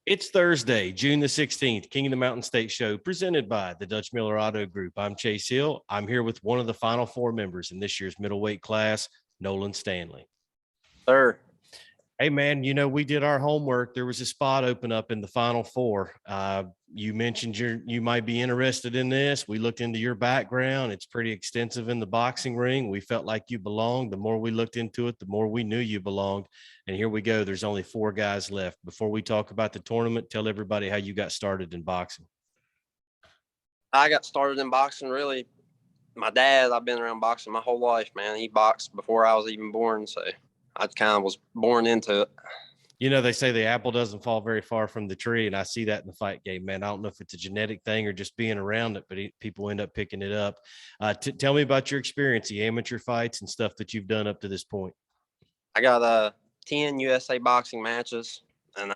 It's Thursday, June the 16th, King of the Mountain State Show, presented by the Dutch Miller Auto Group. I'm Chase Hill. I'm here with one of the Final Four members in this year's middleweight class, Nohlan Stanley. Sir. Hey, man, we did our homework. There was a spot open up in the Final Four. You mentioned you might be interested in this. We looked into your background. It's pretty extensive in the boxing ring. We felt like you belonged. The more we looked into it, the more we knew you belonged. And here we go. There's only 4 guys left. Before we talk about the tournament, tell everybody how you got started in boxing. I got started in boxing, really. My dad, I've been around boxing my whole life, man. He boxed before I was even born, so I kind of was born into it. They say the apple doesn't fall very far from the tree, and I see that in the fight game, man. I don't know if it's a genetic thing or just being around it, but people end up picking it up. Tell me about your experience, the amateur fights and stuff that you've done up to this point. I got 10 USA boxing matches, and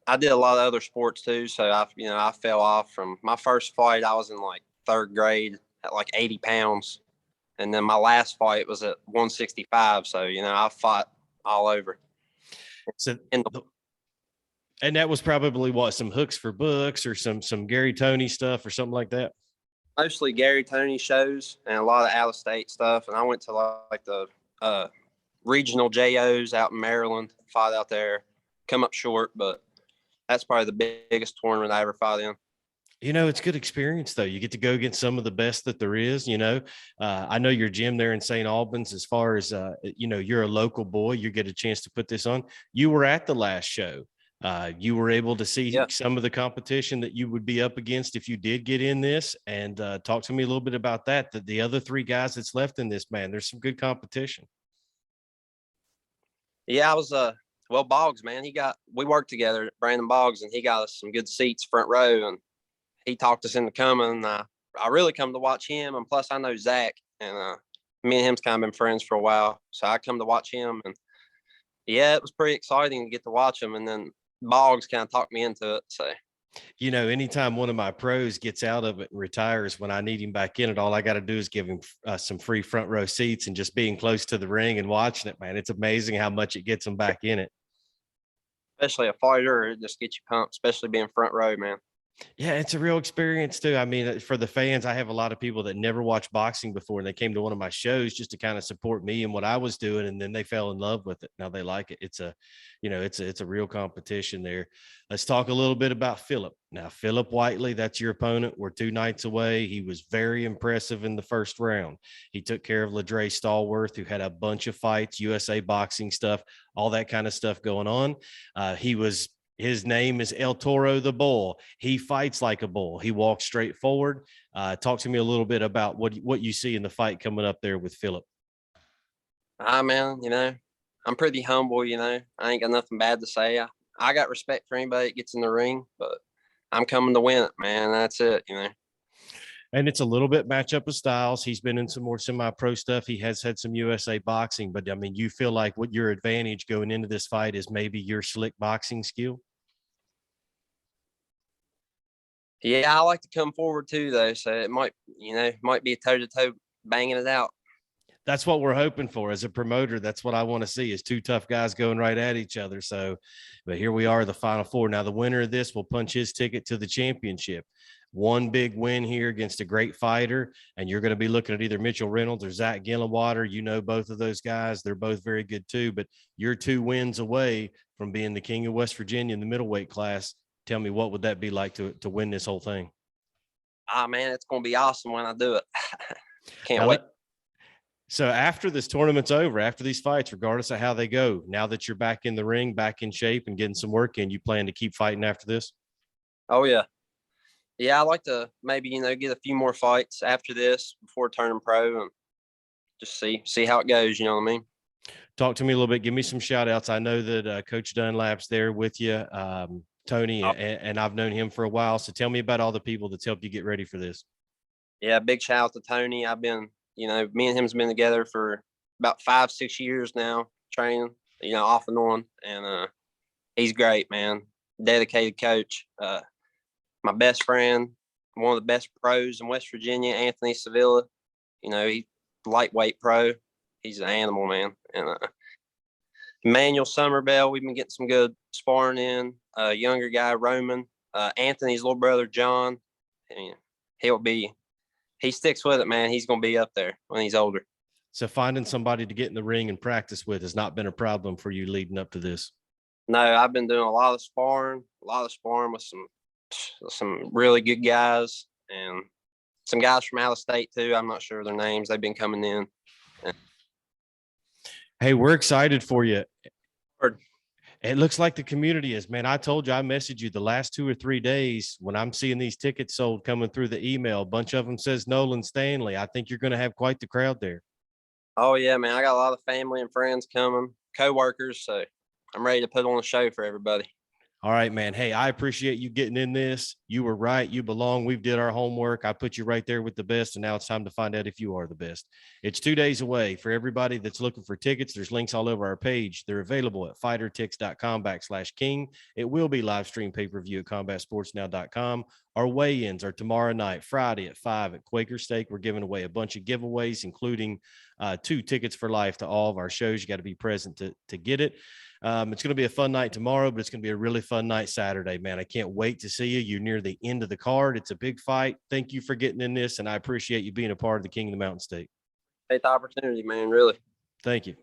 I did a lot of other sports too. So I fell off from my first fight. I was in like 3rd grade at like 80 pounds, and then my last fight was at 165. So I fought all over. So, and that was probably what, some hooks for books or some Gary Toney stuff or something like that? Mostly Gary Toney shows and a lot of out of state stuff. And I went to like the regional JOs out in Maryland, fought out there, come up short, but that's probably the biggest tournament I ever fought in. It's good experience, though. You get to go against some of the best that there is. I know your gym there in St. Albans, as far as, you're a local boy, you get a chance to put this on. You were at the last show. You were able to see some of the competition that you would be up against if you did get in this, and talk to me a little bit about that. The other 3 guys that's left in this, man, there's some good competition. Yeah, I was, Boggs, man, we worked together, Brandon Boggs, and he got us some good seats front row, and he talked us into coming. I really come to watch him, and plus I know Zach, and me and him's kind of been friends for a while, so I come to watch him, and yeah, it was pretty exciting to get to watch him. And then Boggs kind of talked me into it. So, anytime one of my pros gets out of it and retires, when I need him back in it, all I got to do is give him some free front row seats, and just being close to the ring and watching it, man, it's amazing how much it gets them back in it. Especially a fighter, it just gets you pumped, especially being front row, man. Yeah, it's a real experience too. I mean, for the fans, I have a lot of people that never watched boxing before, and they came to one of my shows just to kind of support me and what I was doing, and then they fell in love with it. Now they like it. It's a real competition there. Let's talk a little bit about Philip. Now, Philip Whiteley, that's your opponent. We're 2 nights away. He was very impressive in the first round. He took care of Ladre Stallworth, who had a bunch of fights, USA boxing stuff, all that kind of stuff going on. His name is El Toro the Bull. He fights like a bull. He walks straight forward. Talk to me a little bit about what you see in the fight coming up there with Philip. Man, I'm pretty humble, I ain't got nothing bad to say. I got respect for anybody that gets in the ring, but I'm coming to win it, man. That's it, And it's a little bit matchup of styles. He's been in some more semi-pro stuff. He has had some USA boxing, but I mean, you feel like what your advantage going into this fight is maybe your slick boxing skill? Yeah, I like to come forward too, though. So it might be a toe-to-toe banging it out. That's what we're hoping for as a promoter. That's what I want to see, is 2 tough guys going right at each other. So, but here we are, the Final Four. Now, the winner of this will punch his ticket to the championship. One big win here against a great fighter, and you're going to be looking at either Mitchell Reynolds or Zach Gillenwater. Both of those guys. They're both very good too, but you're 2 wins away from being the king of West Virginia in the middleweight class. Tell me, what would that be like to win this whole thing? Man, it's going to be awesome when I do it. Can't wait. So after this tournament's over, after these fights, regardless of how they go, now that you're back in the ring, back in shape and getting some work in, you plan to keep fighting after this? Oh, yeah. Yeah, I like to maybe, get a few more fights after this before turning pro, and just see how it goes, you know what I mean? Talk to me a little bit. Give me some shout outs. I know that Coach Dunlap's there with you. Tony, and I've known him for a while. So tell me about all the people that's helped you get ready for this. Yeah, big shout out to Tony. I've been, me and him's been together for about 5-6 years now, training, off and on. And he's great, man. Dedicated coach. My best friend, one of the best pros in West Virginia, Anthony Sevilla. He's lightweight pro. He's an animal, man. And Emmanuel Summerbell, we've been getting some good sparring in. Younger guy, Roman. Anthony's little brother, John. And he sticks with it, man. He's going to be up there when he's older. So finding somebody to get in the ring and practice with has not been a problem for you leading up to this. No, I've been doing a lot of sparring with some really good guys and some guys from out of state too. I'm not sure their names. They've been coming in. Hey, we're excited for you. Word. It looks like the community is, man. I told you, I messaged you the last 2 or 3 days when I'm seeing these tickets sold coming through the email. A bunch of them says Nohlan Stanley. I think you're going to have quite the crowd there. Oh yeah, man. I got a lot of family and friends coming, coworkers. So I'm ready to put on a show for everybody. All right, man. Hey, I appreciate you getting in this. You were right. You belong. We've did our homework. I put you right there with the best, and now it's time to find out if you are the best. It's 2 days away. For everybody that's looking for tickets, there's links all over our page. They're available at fightertix.com/king. It will be live stream pay-per-view at combatsportsnow.com. Our weigh-ins are tomorrow night, Friday at 5 at Quaker Steak. We're giving away a bunch of giveaways, including 2 tickets for life to all of our shows. You got to be present to get it. It's going to be a fun night tomorrow, but it's going to be a really fun night Saturday, man. I can't wait to see you. You're near the end of the card. It's a big fight. Thank you for getting in this, and I appreciate you being a part of the King of the Mountain State. Take the opportunity, man, really. Thank you.